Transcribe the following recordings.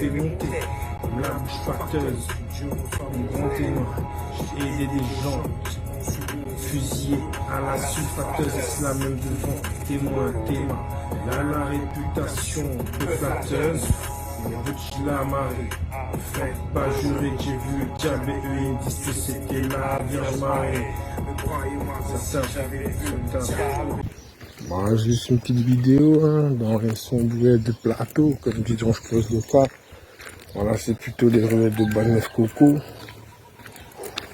fait monter la bouche fâteuse, mon grand témoin. J'ai aidé des gens fusillés à la sulfateuse, et c'est la même devant. Témoin, témoin. Là, la réputation peu flatteuse. On veut que je la marie. Faites pas jurer que j'ai vu le diable et eux ils me disent que c'était la Vierge Marie. Ça Bon, juste une petite vidéo hein, dans les sandwichs de plateau, comme dit Georges Creuse le cas. Voilà, c'est plutôt les ruelles de Balneuf Coco.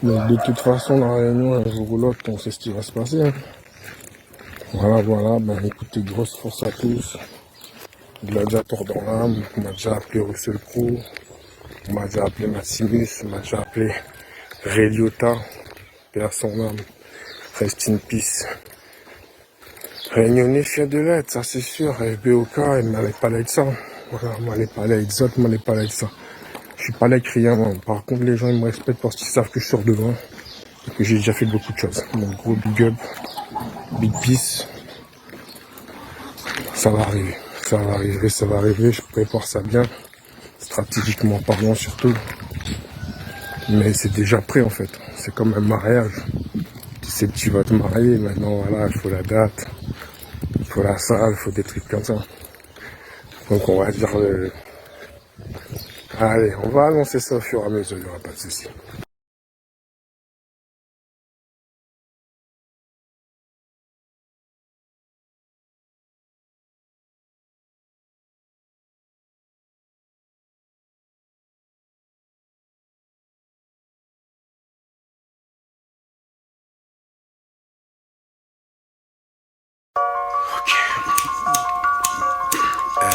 Donc de toute façon, la réunion, un jour ou l'autre, on sait ce qui va se passer. Hein. Voilà, ben écoutez, grosse force à tous. Gladiator dans l'âme, on m'a déjà appelé Russell Crowe, on m'a déjà appelé Maximus, on m'a déjà appelé Ray Liotta, paix à son âme, rest in peace. Réunionnais fier de l'être, ça c'est sûr, FBOK, elle m'allait parler de ça. Voilà, m'allait parler d'exote, m'allait parler de ça. Je suis pas là avec rien, moi. Par contre les gens ils me respectent parce qu'ils savent que je sors devant et que j'ai déjà fait beaucoup de choses. Donc gros big up, big peace, ça va arriver. Ça va arriver, je prépare ça bien, stratégiquement parlant surtout. Mais c'est déjà prêt en fait, c'est comme un mariage. Tu sais que tu vas te marier, maintenant voilà, il faut la date, il faut la salle, il faut des trucs comme ça. Donc on va dire, allez, on va annoncer ça au fur et à mesure, il n'y aura pas de souci.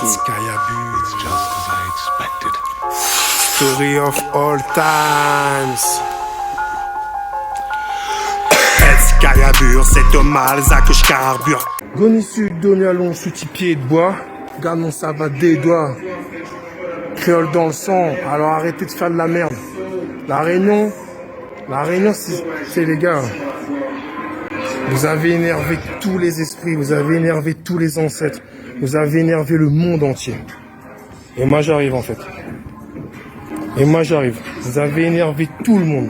It's just as I expected. Story of all times. Excalibur, c'est au Malza que je carbure. Goni sud, doni allons, sous pied de bois. Regarde mon savate des doigts. Créole dans le sang, alors arrêtez de faire de la merde. La réunion, c'est les gars. Vous avez énervé tous les esprits, vous avez énervé tous les ancêtres, vous avez énervé le monde entier. Et moi j'arrive en fait. Vous avez énervé tout le monde.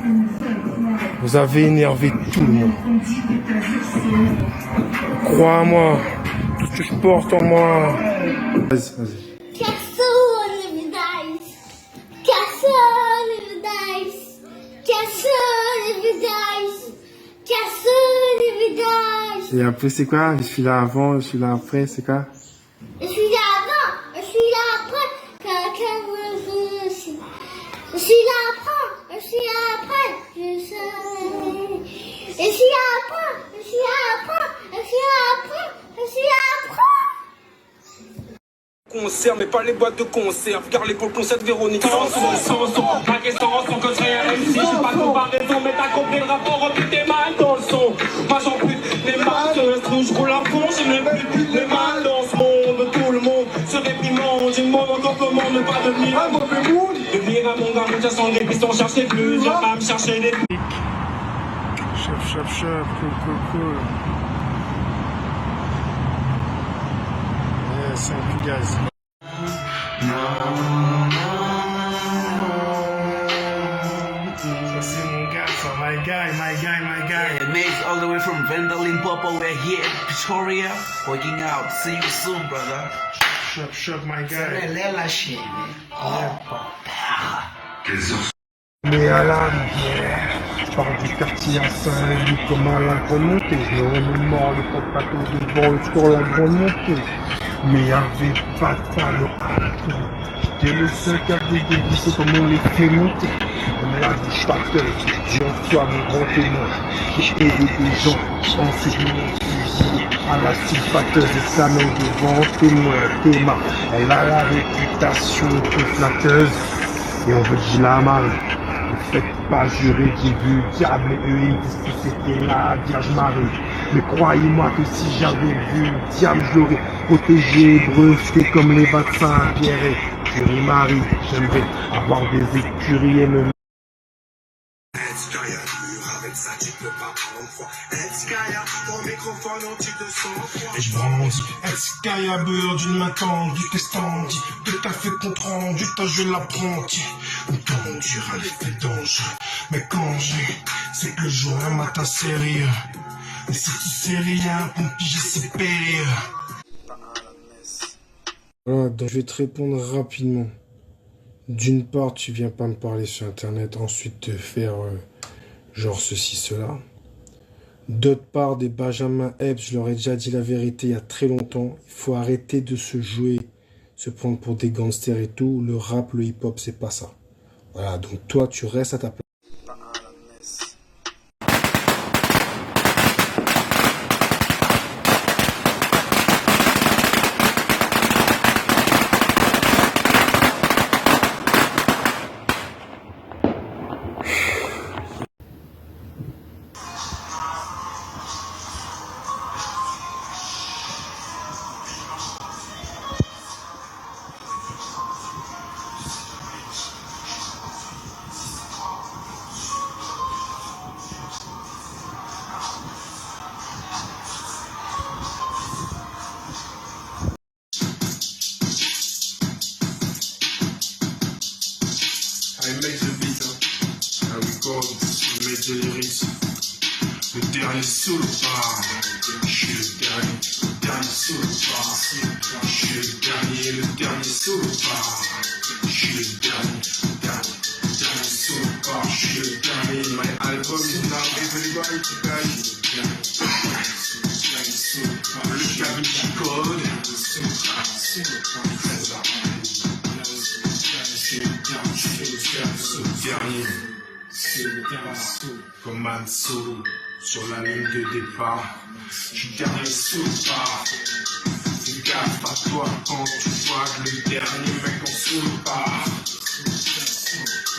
Vous avez énervé tout le monde. Crois-moi, tout ce que je porte en moi. Vas-y. Et après c'est quoi? Je suis là avant, je suis là après, c'est quoi? Je suis là avant, je suis là après, je suis là après, je suis là après, je suis là après, je suis là après, je suis là après, je suis là après. Concert, mais pas les boîtes de conserve, car les pôles concert Véronique. Sans ma question sans que je réalise. J'ai pas de comparaison, mais t'as compris le rapport, puis t'es mal dans le son. Moi j'en plus les masses, je roule à fond, j'ai même plus les mal dans ce monde. Tout le monde se réprimande, j'ai demande encore comment ne pas devenir un mauvais mood. Devenir un bon gars, j'ai sans des pistons, chercher plus, viens pas me chercher des pics. Chef, cool. Yes, thank you guys. Ça c'est mon gars, ça, my guy. Yeah, mates all the way from Venda, Limpopo. We're here in Pretoria, working out. See you soon, brother. Chef, my guy. Lela shit, man. Mais à la rivière, je parle du quartier à Saint-Louis comme à la grande montée. Je remémore le plateau devant sur la grande montée. Mais y'avait pas de panneau à tout. J'étais le seul qui avait déguisé comme on les fait monter. Comme la bouche fâteuse, j'ai en soi mon grand témoin. J'ai aidé des gens enseignement fusillés à la sulfateuse et sa main devant témoin. Elle a la réputation peu flatteuse. Et on veut que je la marie. Ne faites pas jurer que j'ai vu le diable et eux ils disent que c'était la Vierge Marie. Mais croyez-moi que si j'avais vu le diable, je l'aurais protégé, breveté comme les vaccins à Pierre et Curie Marie. J'aimerais avoir des écuries et me Et je bronze, Sky à beurre d'une main tendue, qu'est-ce t'en dis? De t'as fait compte rendu, t'as joué l'apprenti. Autant dur à l'effet dangereux. Mais quand c'est que le jour un matin sérieux. Et si tu sais rien, pour me piger c'est périlleux. Voilà, donc je vais te répondre rapidement. D'une part, tu viens pas me parler sur internet, ensuite te faire genre ceci, cela. D'autre part, des Benjamin Epps, je leur ai déjà dit la vérité il y a très longtemps. Il faut arrêter de se jouer, se prendre pour des gangsters et tout. Le rap, le hip-hop, c'est pas ça. Voilà, donc toi, tu restes à ta place. I make the beat, I record, je mets des lyrics. Le dernier solo part, je suis le dernier solo part. Je suis le dernier solo part. Je suis le dernier solo part. Je suis le dernier, my album is now everybody to guys. Le cabine qui code. C'est le dernier, comme un solo sur la ligne de départ. Je suis dernier solo part. Fais gaffe à toi quand tu vois que le dernier mec en solo part.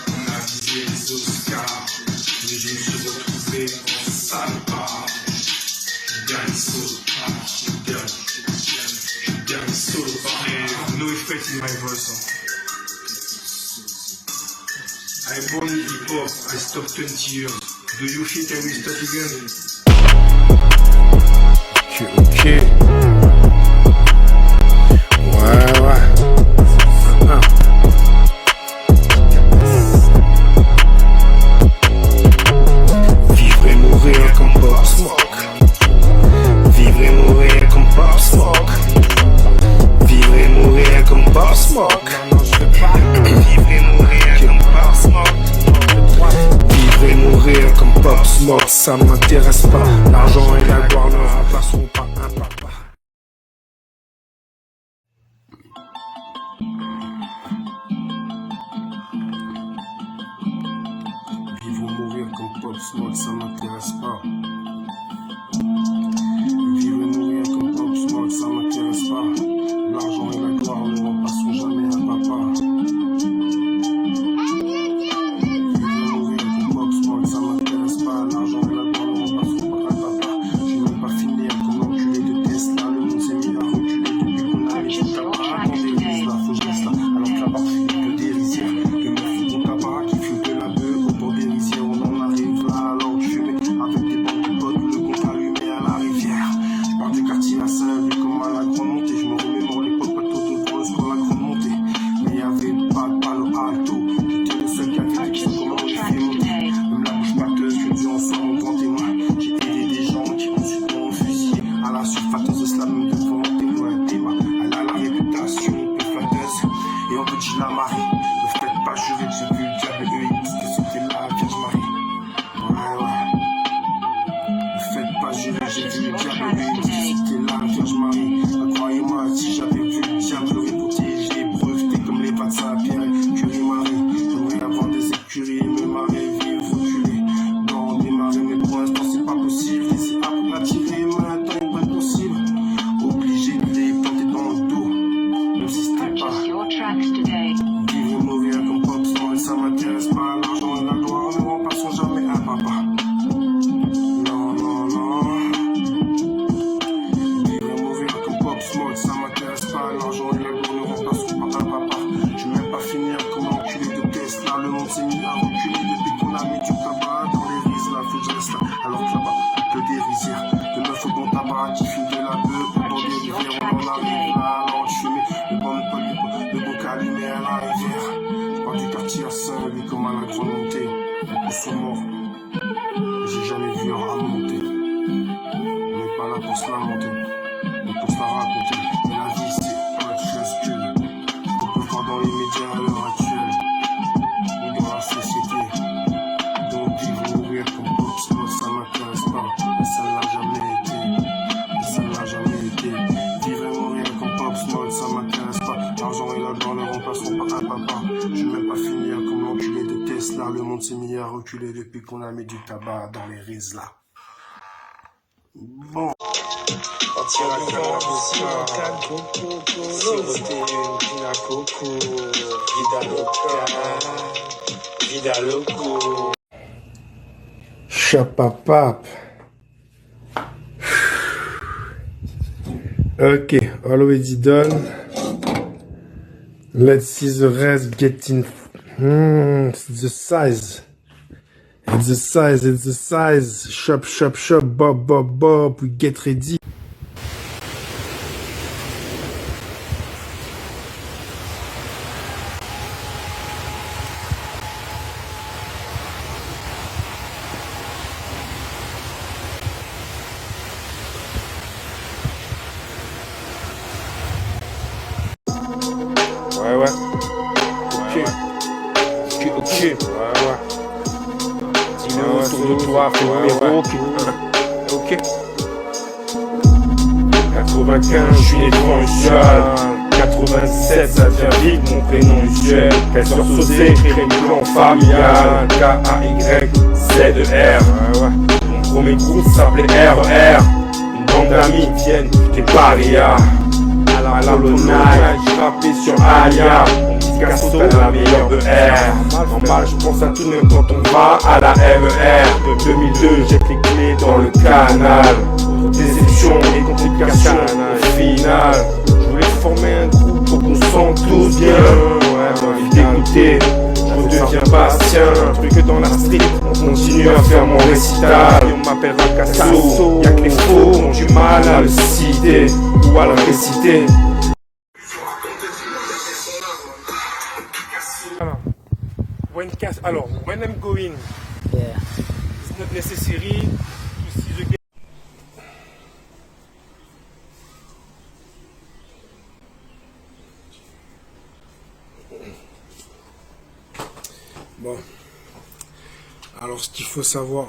On a visé les Oscars, mais je me suis retrouvé en salle part. Je suis dernier solo part. Je suis dernier solo part. No effect in my voice. I born in hip hop, I stopped 20 years. Do you think I will start again? Ok. Ouais. Vivre et mourir comme Pop Smoke. Vivre et mourir comme Pop Smoke. Vivre et mourir comme Pop Smoke. Vivre et mourir comme Pop Smoke. Vivre et mourir comme Pop Smoke, ça m'intéresse pas. L'argent et la gloire ne remplaceront pas un papa. Vivre ou mourir comme Pop Smoke, ça m'intéresse pas. Vivre et mourir comme Pop Smoke, ça m'intéresse pas. L'argent et la gloire ne remplaceront jamais un papa. Le monde s'est mis à reculer depuis qu'on a mis du tabac dans les rises là. faut que je reste là. Alors que là-bas, que des rizières. De meufs au bon tabac qui filent de la bœuf. Pendant des rivières, on en arrive là. Alors je fumais le bon allumé à la rivière. Je pars du quartier à Saint-Louis comme à la grande montée. Beaucoup sont morts. J'ai jamais vu un rat monter. On n'est pas là pour se lamenter, mais pour se la raconter. Mais la vie c'est pas de chose que on peut voir dans les médias à l'heure actuelle ou dans la société. Donc vivre ou mourir comme Pop Smoke, ça m'intéresse pas. Et ça ne l'a jamais été. Et ça ne l'a jamais été. Vivre et mourir comme Pop Smoke, ça m'intéresse pas. L'argent et la gloire ne remplaceront pas un papa. Je vais même pas finir comme l'enculé de Tesla. Le monde s'est mis à reculer depuis qu'on a mis du tabac dans les Rizla. Bon. Partir à cannabis, siroter une pina coco, vida loco. Chapapap. Okay, already done. Let's see the rest getting. It's the size. It's the size, it's the size. Shop, shop, shop, bob, bob, bob. We get ready. Ouais, ouais. Ok. Ouais, ouais. Dis-le autour de toi, fais le numéro. Ok. 95, je suis né provincial. 87, ça devient vite mon prénom usuel. Casseur saucé, crément familial. K-A-Y-Z-E-R. Mon premier groupe s'appelait RER. Une bande d'amis viennent des parias. À la colonnade, j'ai rappé sur Alia. Mon petit Picasso, t'as la meilleure ER. Normal, je pense à tout même quand on va à la MER. De 2002, j'ai les clés dans le canal. Déception et complications au final. Je voulais former un groupe pour qu'on sente tous bien. Ouais, dégoûté, je redeviens Bastien. Truc dans la street, on continue à faire mon récital. On m'appellera Casso, y'a que les faux qui ont du mal à le citer ou à le réciter. Alors, when I'm going, it's not necessary to see the game. Bon, alors ce qu'il faut savoir,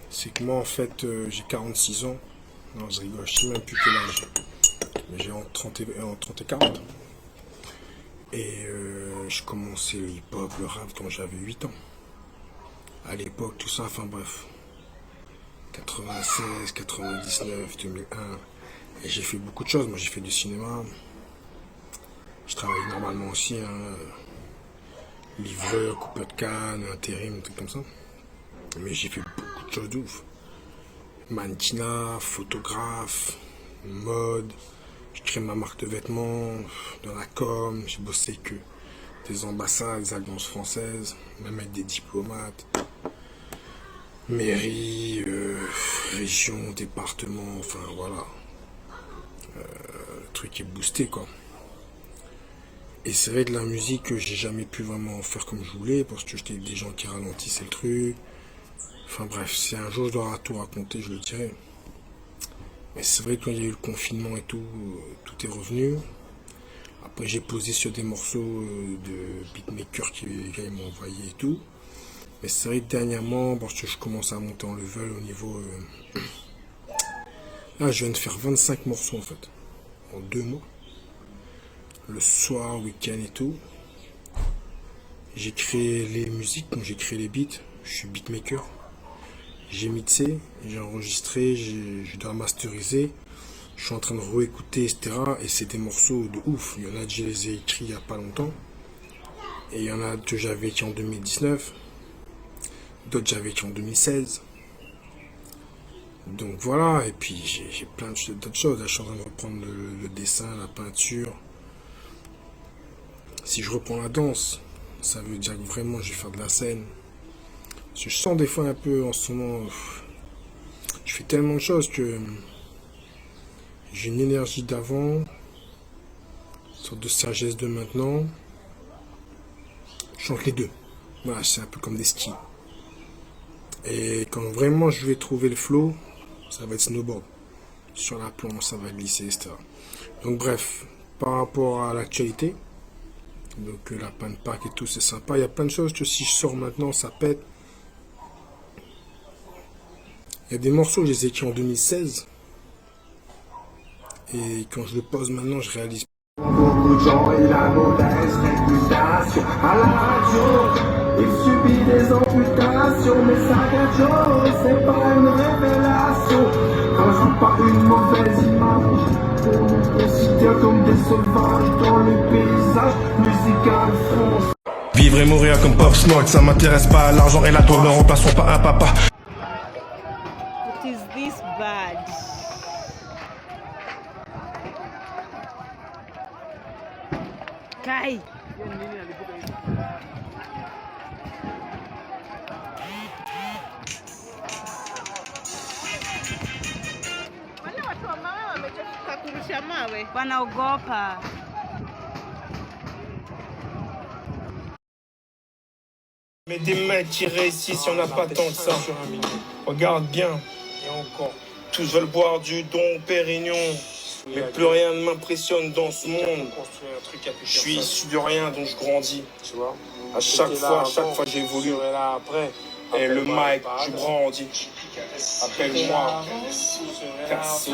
c'est que moi en fait j'ai 46 ans. Non, je rigole, je sais même plus quel âge. Mais j'ai entre 30 et 40. Et je commençais le hip-hop, le rap quand j'avais 8 ans. À l'époque, tout ça, enfin bref. 96, 99, 2001. Et j'ai fait beaucoup de choses. Moi j'ai fait du cinéma. Je travaillais normalement aussi, hein, livreur, coupeur de canne, intérim, trucs comme ça. Mais j'ai fait beaucoup de choses de ouf. Mannequinat, photographe, mode. Je crée ma marque de vêtements, dans la com. J'ai bossé que des ambassades, des alliances françaises, même avec des diplomates. Mairie, région, département, enfin voilà. Le truc est boosté quoi. Et c'est vrai de la musique que j'ai jamais pu vraiment faire comme je voulais parce que j'étais avec des gens qui ralentissaient le truc. Enfin bref, si un jour je dois tout raconter, je le dirai. Mais c'est vrai que quand il y a eu le confinement et tout, tout est revenu. Après j'ai posé sur des morceaux de beatmaker qui m'ont envoyé et tout. Mais c'est vrai que dernièrement, parce que je commence à monter en level au niveau... Là je viens de faire 25 morceaux en fait, en 2 mois. Le soir, week-end et tout. J'ai créé les musiques, donc j'ai créé les beats. Je suis beatmaker. J'ai mixé, j'ai enregistré, je dois masteriser. Je suis en train de réécouter, etc. Et c'est des morceaux de ouf. Il y en a que je les ai écrits il n'y a pas longtemps. Et il y en a que j'avais écrits en 2019. D'autres j'avais écrits en 2016. Donc voilà, et puis j'ai plein d'autres choses. Là, je suis en train de reprendre le dessin, la peinture. Si je reprends la danse, ça veut dire que vraiment je vais faire de la scène. Je sens des fois un peu en ce moment, je fais tellement de choses que j'ai une énergie d'avant, une sorte de sagesse de maintenant. Je chante les deux. Voilà, c'est un peu comme des skis. Et quand vraiment je vais trouver le flow, ça va être snowboard. Sur la planche, ça va glisser, etc. Donc bref, par rapport à l'actualité, donc la pan pack et tout, c'est sympa. Il y a plein de choses que si je sors maintenant, ça pète. Il y a des morceaux, je les ai écrits en 2016. Et quand je le pose maintenant, je réalise. Beaucoup de gens et la mauvaise réputation à la radio. Il subit des amputations, mais ça quelque chose, c'est pas une révélation. Quand je vois pas une mauvaise image, on nous considère comme des sauvages dans le paysage musical français. Vivre et mourir comme Pop Smoke, ça m'intéresse pas. L'argent et la tour ne remplaceront pas un papa. What is this bad? Kai. Wale watu wa mawe wamechoka kurusha mawe. Wanaogopa. Mais des mecs qui réussissent, y'en a pas tant que ça. Regarde bien, et encore. Tous veulent boire du Dom Pérignon. Mais plus rien ne m'impressionne dans ce monde. Je suis issu de rien, donc je grandis. À chaque fois j'évolue. Et le mic, je brandis. Appelle-moi Casso.